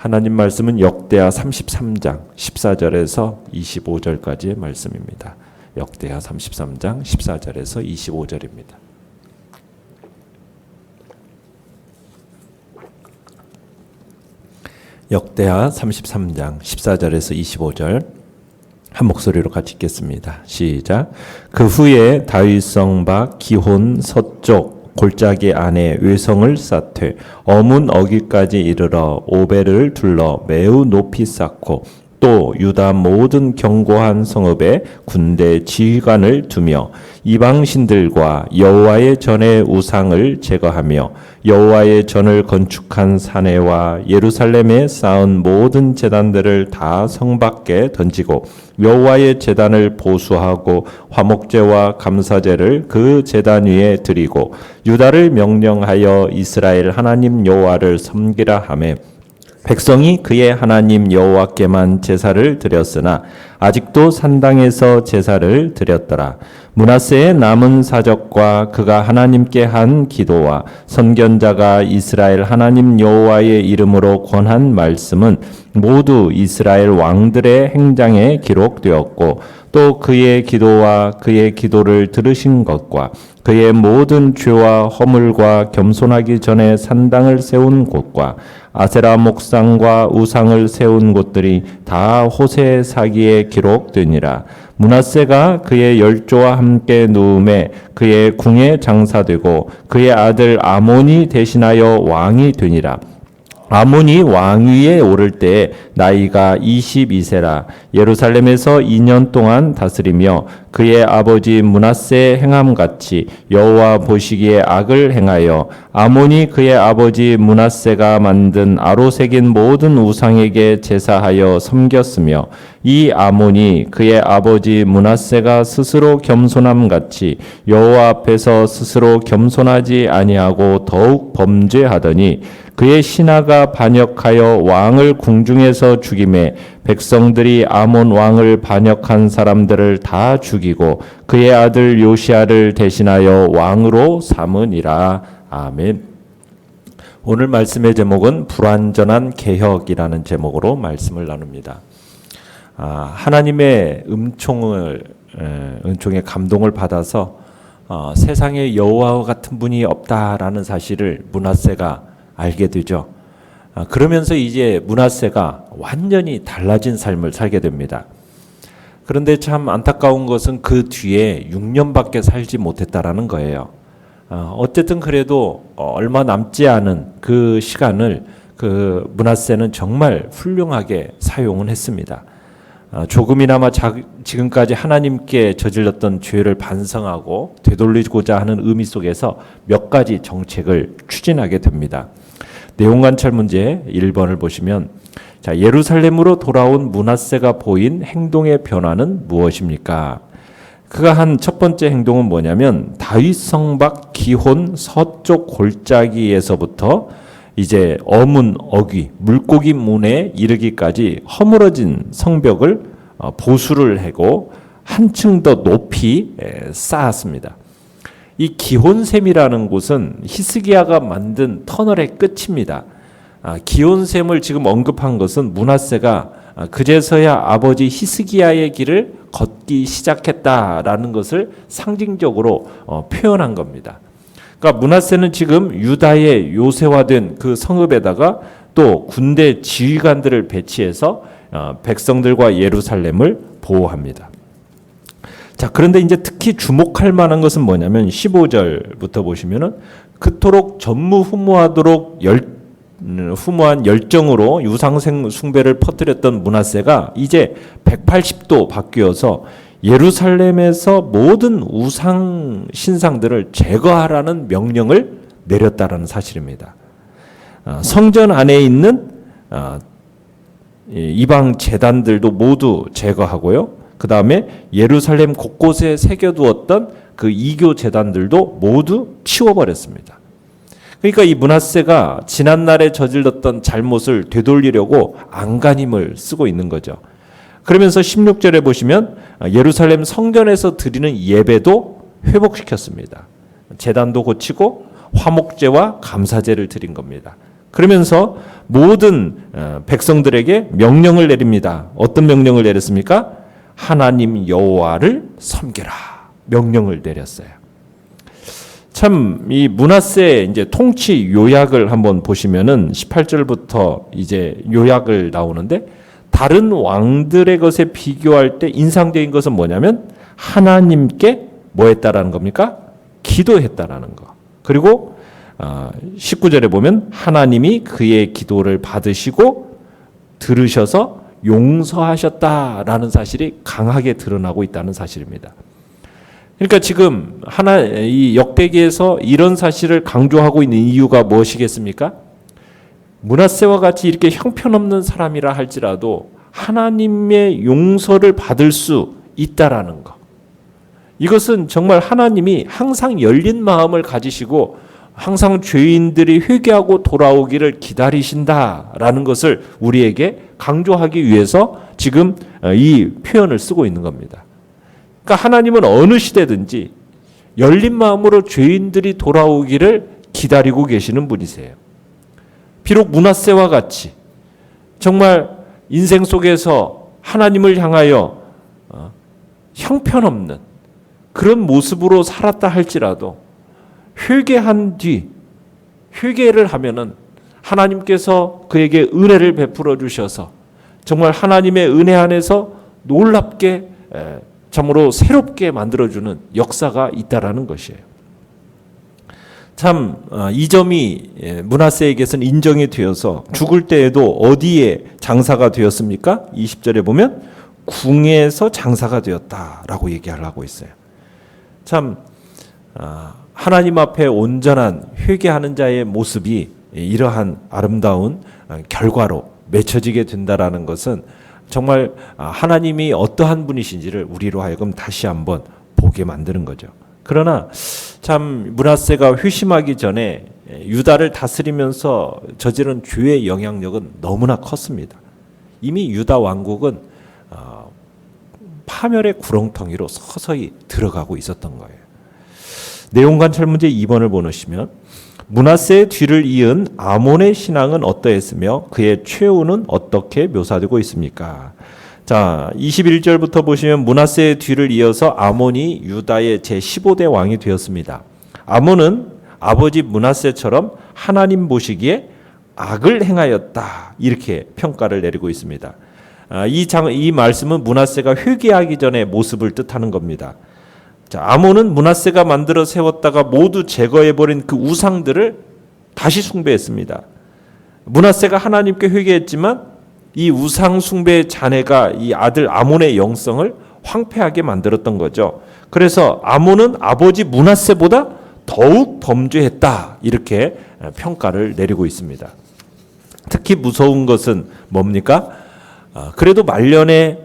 하나님 말씀은 역대하 33장 14절에서 25절까지의 말씀입니다. 역대하 33장 14절에서 25절입니다. 역대하 33장 14절에서 25절 한 목소리로 같이 읽겠습니다. 시작. 그 후에 다윗성 박 기혼 서쪽 골짜기 안에 외성을 쌓되 어문 어귀까지 이르러 오벨을 둘러 매우 높이 쌓고 또 유다 모든 견고한 성읍에 군대 지휘관을 두며 이방 신들과 여호와의 전의 우상을 제거하며 여호와의 전을 건축한 사내와 예루살렘에 쌓은 모든 제단들을 다 성 밖에 던지고 여호와의 제단을 보수하고 화목제와 감사제를 그 제단 위에 드리고 유다를 명령하여 이스라엘 하나님 여호와를 섬기라 하매 백성이 그의 하나님 여호와께만 제사를 드렸으나 아직도 산당에서 제사를 드렸더라. 므낫세의 남은 사적과 그가 하나님께 한 기도와 선견자가 이스라엘 하나님 여호와의 이름으로 권한 말씀은 모두 이스라엘 왕들의 행장에 기록되었고 또 그의 기도와 그의 기도를 들으신 것과 그의 모든 죄와 허물과 겸손하기 전에 산당을 세운 곳과 아세라 목상과 우상을 세운 곳들이 다 호세 사기에 기록되니라. 므낫세가 그의 열조와 함께 누움에 그의 궁에 장사되고 그의 아들 아몬이 대신하여 왕이 되니라. 아몬이 왕위에 오를 때 나이가 22세라 예루살렘에서 2년 동안 다스리며 그의 아버지 므낫세의 행함같이 여호와 보시기에 악을 행하여 아몬이 그의 아버지 므낫세가 만든 아로새긴 모든 우상에게 제사하여 섬겼으며 이 아몬이 그의 아버지 므낫세가 스스로 겸손함같이 여호와 앞에서 스스로 겸손하지 아니하고 더욱 범죄하더니 그의 신하가 반역하여 왕을 궁중에서 죽임에 백성들이 아몬 왕을 반역한 사람들을 다 죽이고 그의 아들 요시아를 대신하여 왕으로 삼으니라. 아멘. 오늘 말씀의 제목은 불완전한 개혁이라는 제목으로 말씀을 나눕니다. 하나님의 은총의 감동을 받아서 세상에 여호와와 같은 분이 없다라는 사실을 므낫세가 알게 되죠. 그러면서 이제 므낫세가 완전히 달라진 삶을 살게 됩니다. 그런데 참 안타까운 것은 그 뒤에 6년밖에 살지 못했다라는 거예요. 어쨌든 그래도 얼마 남지 않은 그 시간을 그 므낫세는 정말 훌륭하게 사용은 했습니다. 조금이나마 지금까지 하나님께 저질렀던 죄를 반성하고 되돌리고자 하는 의미 속에서 몇 가지 정책을 추진하게 됩니다. 내용 관찰 문제 1번을 보시면 자, 예루살렘으로 돌아온 므낫세가 보인 행동의 변화는 무엇입니까? 그가 한 첫 번째 행동은 뭐냐면 다윗 성 밖 기혼 서쪽 골짜기에서부터 이제 어문 어귀 물고기 문에 이르기까지 허물어진 성벽을 보수를 하고 한층 더 높이 쌓았습니다. 이 기혼샘이라는 곳은 히스기야가 만든 터널의 끝입니다. 기혼샘을 지금 언급한 것은 므낫세가 그제서야 아버지 히스기야의 길을 걷기 시작했다라는 것을 상징적으로 표현한 겁니다. 그러니까 므낫세는 지금 유다의 요새화된 그 성읍에다가 또 군대 지휘관들을 배치해서 백성들과 예루살렘을 보호합니다. 자, 그런데 이제 특히 주목할 만한 것은 뭐냐면 15절부터 보시면은 그토록 전무후무하도록 후무한 열정으로 유상 숭배를 퍼뜨렸던 므낫세가 이제 180도 바뀌어서 예루살렘에서 모든 우상 신상들을 제거하라는 명령을 내렸다라는 사실입니다. 성전 안에 있는 이방 제단들도 모두 제거하고요. 그 다음에 예루살렘 곳곳에 새겨두었던 그 이교 제단들도 모두 치워버렸습니다. 그러니까 이 므낫세가 지난날에 저질렀던 잘못을 되돌리려고 안간힘을 쓰고 있는 거죠. 그러면서 16절에 보시면 예루살렘 성전에서 드리는 예배도 회복시켰습니다. 제단도 고치고 화목제와 감사제를 드린 겁니다. 그러면서 모든 백성들에게 명령을 내립니다. 어떤 명령을 내렸습니까? 하나님 여호와를 섬겨라. 명령을 내렸어요. 참 이 므낫세 이제 통치 요약을 한번 보시면은 18절부터 이제 요약을 나오는데, 다른 왕들의 것에 비교할 때 인상적인 것은 뭐냐면 하나님께 뭐 했다라는 겁니까? 기도했다라는 거. 그리고 19절에 보면 하나님이 그의 기도를 받으시고 들으셔서 용서하셨다라는 사실이 강하게 드러나고 있다는 사실입니다. 그러니까 지금 이 역대기에서 이런 사실을 강조하고 있는 이유가 무엇이겠습니까? 므낫세와 같이 이렇게 형편없는 사람이라 할지라도 하나님의 용서를 받을 수 있다라는 것. 이것은 정말 하나님이 항상 열린 마음을 가지시고 항상 죄인들이 회개하고 돌아오기를 기다리신다라는 것을 우리에게 강조하기 위해서 지금 이 표현을 쓰고 있는 겁니다. 그러니까 하나님은 어느 시대든지 열린 마음으로 죄인들이 돌아오기를 기다리고 계시는 분이세요. 비록 므낫세와 같이 정말 인생 속에서 하나님을 향하여 형편없는 그런 모습으로 살았다 할지라도 회개한 뒤, 회개를 하면은 하나님께서 그에게 은혜를 베풀어 주셔서 정말 하나님의 은혜 안에서 놀랍게 참으로 새롭게 만들어주는 역사가 있다라는 것이에요. 참 이 점이 므낫세에게서는 인정이 되어서 죽을 때에도 어디에 장사가 되었습니까? 20절에 보면 궁에서 장사가 되었다라고 얘기를 하고 있어요. 참 하나님 앞에 온전한 회개하는 자의 모습이 이러한 아름다운 결과로 맺혀지게 된다라는 것은 정말 하나님이 어떠한 분이신지를 우리로 하여금 다시 한번 보게 만드는 거죠. 그러나 참 므낫세가 회심하기 전에 유다를 다스리면서 저지른 죄의 영향력은 너무나 컸습니다. 이미 유다 왕국은 파멸의 구렁텅이로 서서히 들어가고 있었던 거예요. 내용관찰 문제 2번을 보시면 므낫세의 뒤를 이은 아몬의 신앙은 어떠했으며 그의 최후는 어떻게 묘사되고 있습니까? 자, 21절부터 보시면 므낫세의 뒤를 이어서 아몬이 유다의 제15대 왕이 되었습니다. 아몬은 아버지 므낫세처럼 하나님 보시기에 악을 행하였다, 이렇게 평가를 내리고 있습니다. 이 말씀은 므낫세가 회개하기 전의 모습을 뜻하는 겁니다. 자, 아몬은 므낫세가 만들어 세웠다가 모두 제거해버린 그 우상들을 다시 숭배했습니다. 므낫세가 하나님께 회개했지만 이 우상 숭배의 잔해가 이 아들 아몬의 영성을 황폐하게 만들었던 거죠. 그래서 아몬은 아버지 므낫세보다 더욱 범죄했다, 이렇게 평가를 내리고 있습니다. 특히 무서운 것은 뭡니까? 그래도 말년에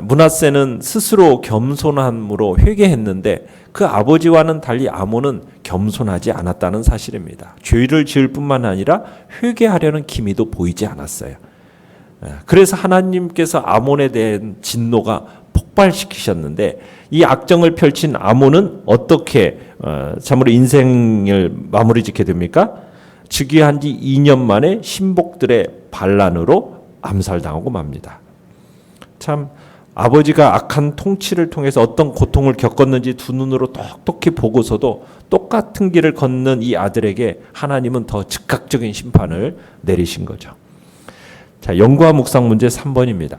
므낫세는 스스로 겸손함으로 회개했는데 그 아버지와는 달리 아몬은 겸손하지 않았다는 사실입니다. 죄를 지을 뿐만 아니라 회개하려는 기미도 보이지 않았어요. 그래서 하나님께서 아몬에 대한 진노가 폭발시키셨는데 이 악정을 펼친 아몬은 어떻게 참으로 인생을 마무리 짓게 됩니까? 즉위한 지 2년 만에 신복들의 반란으로 암살당하고 맙니다. 참 아버지가 악한 통치를 통해서 어떤 고통을 겪었는지 두 눈으로 똑똑히 보고서도 똑같은 길을 걷는 이 아들에게 하나님은 더 즉각적인 심판을 내리신 거죠. 자, 연구와 묵상 문제 3번입니다.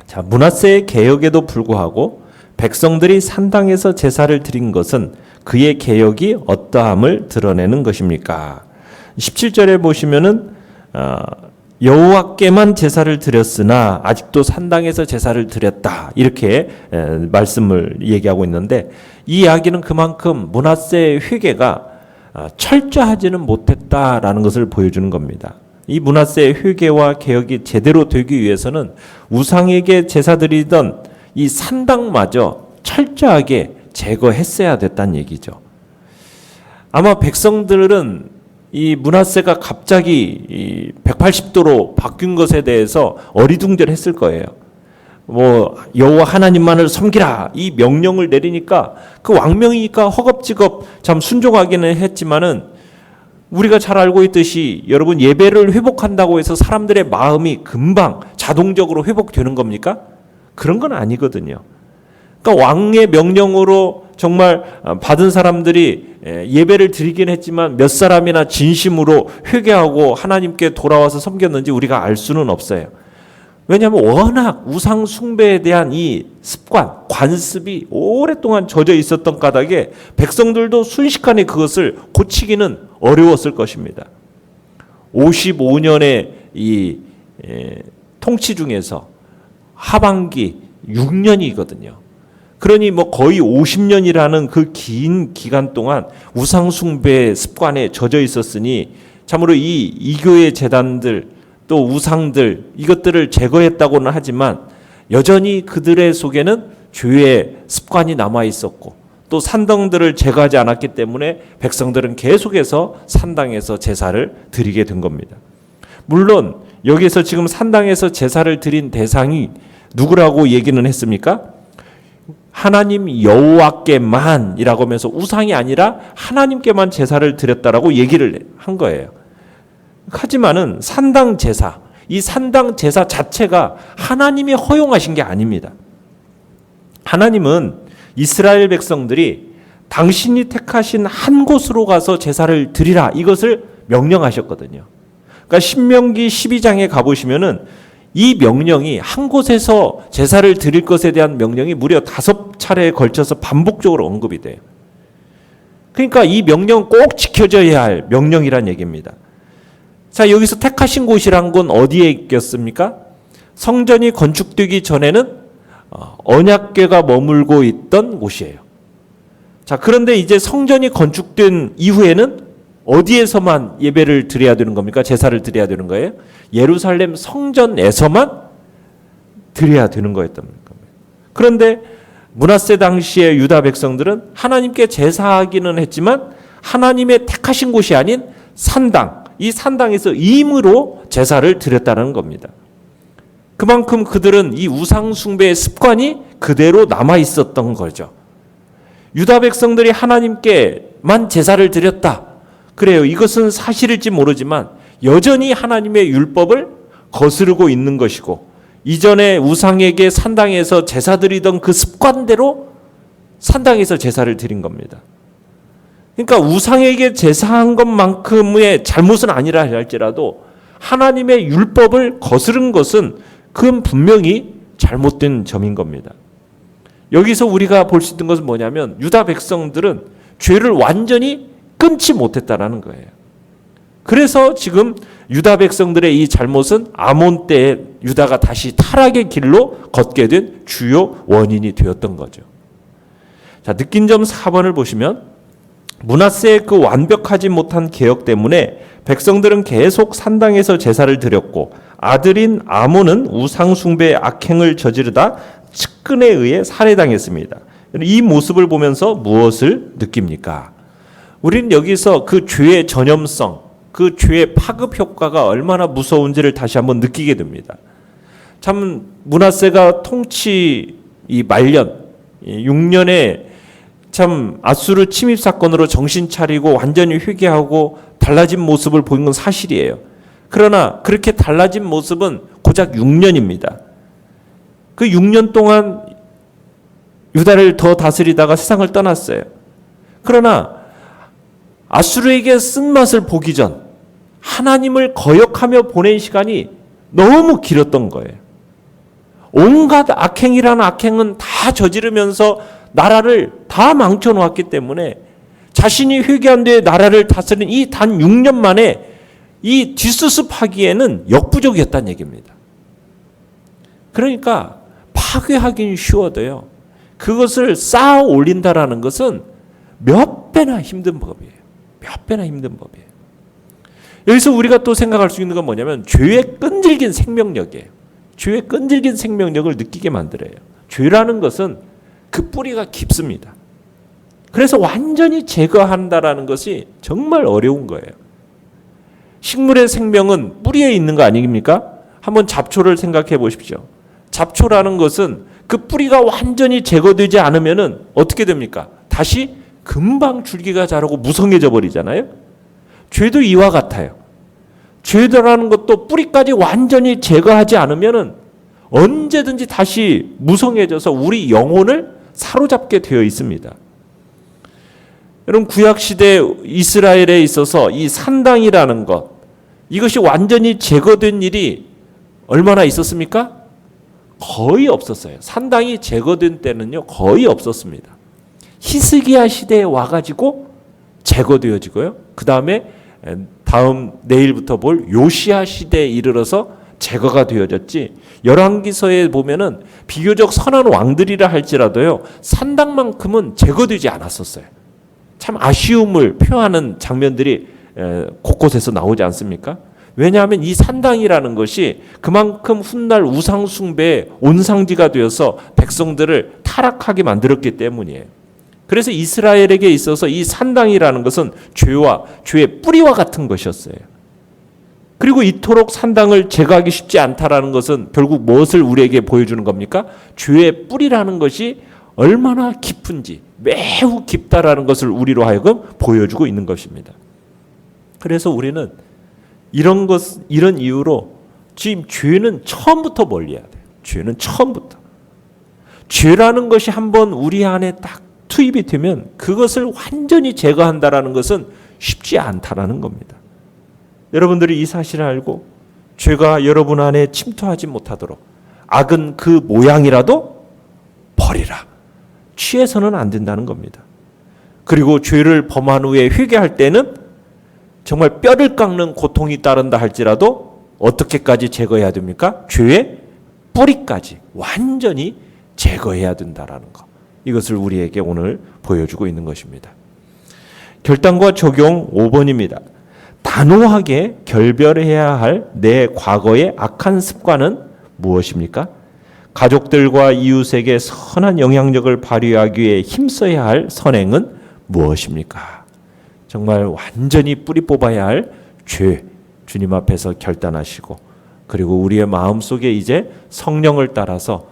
자, 므낫세의 개혁에도 불구하고 백성들이 산당에서 제사를 드린 것은 그의 개혁이 어떠함을 드러내는 것입니까? 17절에 보시면은 여호와께만 제사를 드렸으나 아직도 산당에서 제사를 드렸다, 이렇게 말씀을 얘기하고 있는데 이 이야기는 그만큼 므낫세의 회개가 철저하지는 못했다라는 것을 보여주는 겁니다. 이 므낫세의 회개와 개혁이 제대로 되기 위해서는 우상에게 제사 드리던 이 산당마저 철저하게 제거했어야 됐다는 얘기죠. 아마 백성들은 이 므낫세가 갑자기 180도로 바뀐 것에 대해서 어리둥절했을 거예요. 뭐 여호와 하나님만을 섬기라, 이 명령을 내리니까 그 왕명이니까 허겁지겁 참 순종하기는 했지만은 우리가 잘 알고 있듯이 여러분, 예배를 회복한다고 해서 사람들의 마음이 금방 자동적으로 회복되는 겁니까? 그런 건 아니거든요. 그러니까 왕의 명령으로 정말 받은 사람들이 예배를 드리긴 했지만 몇 사람이나 진심으로 회개하고 하나님께 돌아와서 섬겼는지 우리가 알 수는 없어요. 왜냐하면 워낙 우상 숭배에 대한 이 습관, 관습이 오랫동안 젖어 있었던 까닭에 백성들도 순식간에 그것을 고치기는 어려웠을 것입니다. 55년의 이 통치 중에서 하반기 6년이거든요. 그러니 뭐 거의 50년이라는 그 긴 기간 동안 우상 숭배 습관에 젖어 있었으니 참으로 이 이교의 재단들 또 우상들 이것들을 제거했다고는 하지만 여전히 그들의 속에는 죄의 습관이 남아 있었고 또 산당들을 제거하지 않았기 때문에 백성들은 계속해서 산당에서 제사를 드리게 된 겁니다. 물론 여기서 지금 산당에서 제사를 드린 대상이 누구라고 얘기는 했습니까? 하나님 여호와께만이라고 하면서 우상이 아니라 하나님께만 제사를 드렸다라고 얘기를 한 거예요. 하지만은 산당 제사, 이 산당 제사 자체가 하나님이 허용하신 게 아닙니다. 하나님은 이스라엘 백성들이 당신이 택하신 한 곳으로 가서 제사를 드리라 이것을 명령하셨거든요. 그러니까 신명기 12장에 가보시면은 이 명령이 한 곳에서 제사를 드릴 것에 대한 명령이 무려 5차례에 걸쳐서 반복적으로 언급이 돼요. 그러니까 이 명령은 꼭 지켜져야 할 명령이란 얘기입니다. 자, 여기서 택하신 곳이란 건 어디에 있겠습니까? 성전이 건축되기 전에는 언약궤가 머물고 있던 곳이에요. 자, 그런데 이제 성전이 건축된 이후에는 어디에서만 예배를 드려야 되는 겁니까? 제사를 드려야 되는 거예요? 예루살렘 성전에서만 드려야 되는 거였던 겁니다. 그런데 므낫세 당시의 유다 백성들은 하나님께 제사하기는 했지만 하나님의 택하신 곳이 아닌 산당, 이 산당에서 임의로 제사를 드렸다는 겁니다. 그만큼 그들은 이 우상 숭배의 습관이 그대로 남아 있었던 거죠. 유다 백성들이 하나님께만 제사를 드렸다. 그래요. 이것은 사실일지 모르지만 여전히 하나님의 율법을 거스르고 있는 것이고 이전에 우상에게 산당에서 제사 드리던 그 습관대로 산당에서 제사를 드린 겁니다. 그러니까 우상에게 제사한 것만큼의 잘못은 아니라 할지라도 하나님의 율법을 거스른 것은 그건 분명히 잘못된 점인 겁니다. 여기서 우리가 볼 수 있는 것은 뭐냐면 유다 백성들은 죄를 완전히 끊지 못했다라는 거예요. 그래서 지금 유다 백성들의 이 잘못은 아몬 때에 유다가 다시 타락의 길로 걷게 된 주요 원인이 되었던 거죠. 자, 느낀 점 4번을 보시면 므낫세의 그 완벽하지 못한 개혁 때문에 백성들은 계속 산당에서 제사를 드렸고 아들인 아몬은 우상 숭배의 악행을 저지르다 측근에 의해 살해당했습니다. 이 모습을 보면서 무엇을 느낍니까? 우리는 여기서 그 죄의 전염성, 그 죄의 파급 효과가 얼마나 무서운지를 다시 한번 느끼게 됩니다. 참 므낫세가 통치 이 말년 6년에 참 아수르 침입 사건으로 정신 차리고 완전히 회개하고 달라진 모습을 보인 건 사실이에요. 그러나 그렇게 달라진 모습은 고작 6년입니다. 그 6년 동안 유다를 더 다스리다가 세상을 떠났어요. 그러나 아수르에게 쓴맛을 보기 전 하나님을 거역하며 보낸 시간이 너무 길었던 거예요. 온갖 악행이라는 악행은 다 저지르면서 나라를 다 망쳐놓았기 때문에 자신이 회개한 뒤에 나라를 다스린 이 단 6년 만에 이 뒷수습하기에는 역부족이었다는 얘기입니다. 그러니까 파괴하기는 쉬워도요. 그것을 쌓아 올린다라는 것은 몇 배나 힘든 법이에요. 몇 배나 힘든 법이에요. 여기서 우리가 또 생각할 수 있는 건 뭐냐면 죄의 끈질긴 생명력이에요. 죄의 끈질긴 생명력을 느끼게 만들어요. 죄라는 것은 그 뿌리가 깊습니다. 그래서 완전히 제거한다라는 것이 정말 어려운 거예요. 식물의 생명은 뿌리에 있는 거 아닙니까? 한번 잡초를 생각해 보십시오. 잡초라는 것은 그 뿌리가 완전히 제거되지 않으면은 어떻게 됩니까? 다시 금방 줄기가 자라고 무성해져 버리잖아요. 죄도 이와 같아요. 죄라는 것도 뿌리까지 완전히 제거하지 않으면은 언제든지 다시 무성해져서 우리 영혼을 사로잡게 되어 있습니다. 여러분, 구약시대 이스라엘에 있어서 이 산당이라는 것, 이것이 완전히 제거된 일이 얼마나 있었습니까? 거의 없었어요. 산당이 제거된 때는요, 거의 없었습니다. 히스기야 시대에 와가지고 제거되어지고요. 그 다음에 다음 내일부터 볼 요시야 시대에 이르러서 제거가 되어졌지, 열왕기서에 보면은 비교적 선한 왕들이라 할지라도요, 산당만큼은 제거되지 않았었어요. 참 아쉬움을 표하는 장면들이 곳곳에서 나오지 않습니까? 왜냐하면 이 산당이라는 것이 그만큼 훗날 우상 숭배의 온상지가 되어서 백성들을 타락하게 만들었기 때문이에요. 그래서 이스라엘에게 있어서 이 산당이라는 것은 죄와 죄의 뿌리와 같은 것이었어요. 그리고 이토록 산당을 제거하기 쉽지 않다라는 것은 결국 무엇을 우리에게 보여주는 겁니까? 죄의 뿌리라는 것이 얼마나 깊은지, 매우 깊다라는 것을 우리로 하여금 보여주고 있는 것입니다. 그래서 우리는 이런 이유로 지금 죄는 처음부터 멀리해야 돼요. 죄는 처음부터. 죄라는 것이 한번 우리 안에 딱 투입이 되면 그것을 완전히 제거한다라는 것은 쉽지 않다라는 겁니다. 여러분들이 이 사실을 알고 죄가 여러분 안에 침투하지 못하도록 악은 그 모양이라도 버리라. 취해서는 안 된다는 겁니다. 그리고 죄를 범한 후에 회개할 때는 정말 뼈를 깎는 고통이 따른다 할지라도 어떻게까지 제거해야 됩니까? 죄의 뿌리까지 완전히 제거해야 된다라는 것. 이것을 우리에게 오늘 보여주고 있는 것입니다. 결단과 적용 5번입니다. 단호하게 결별해야 할 내 과거의 악한 습관은 무엇입니까? 가족들과 이웃에게 선한 영향력을 발휘하기 위해 힘써야 할 선행은 무엇입니까? 정말 완전히 뿌리 뽑아야 할 죄, 주님 앞에서 결단하시고, 그리고 우리의 마음속에 이제 성령을 따라서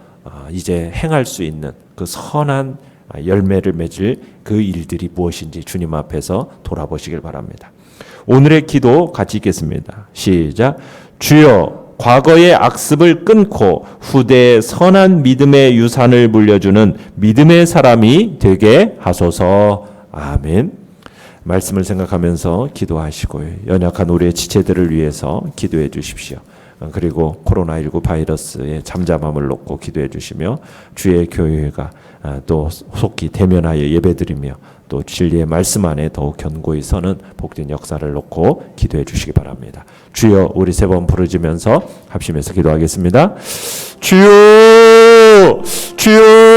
이제 행할 수 있는 그 선한 열매를 맺을 그 일들이 무엇인지 주님 앞에서 돌아보시길 바랍니다. 오늘의 기도 같이 읽겠습니다. 시작. 주여, 과거의 악습을 끊고 후대에 선한 믿음의 유산을 물려주는 믿음의 사람이 되게 하소서. 아멘. 말씀을 생각하면서 기도하시고 연약한 우리의 지체들을 위해서 기도해 주십시오. 그리고 코로나19 바이러스의 잠잠함을 놓고 기도해 주시며 주의 교회가 또 속히 대면하여 예배드리며 또 진리의 말씀 안에 더욱 견고히 서는 복된 역사를 놓고 기도해 주시기 바랍니다. 주여, 우리 세 번 부르짖으면서 합심해서 기도하겠습니다. 주여, 주여.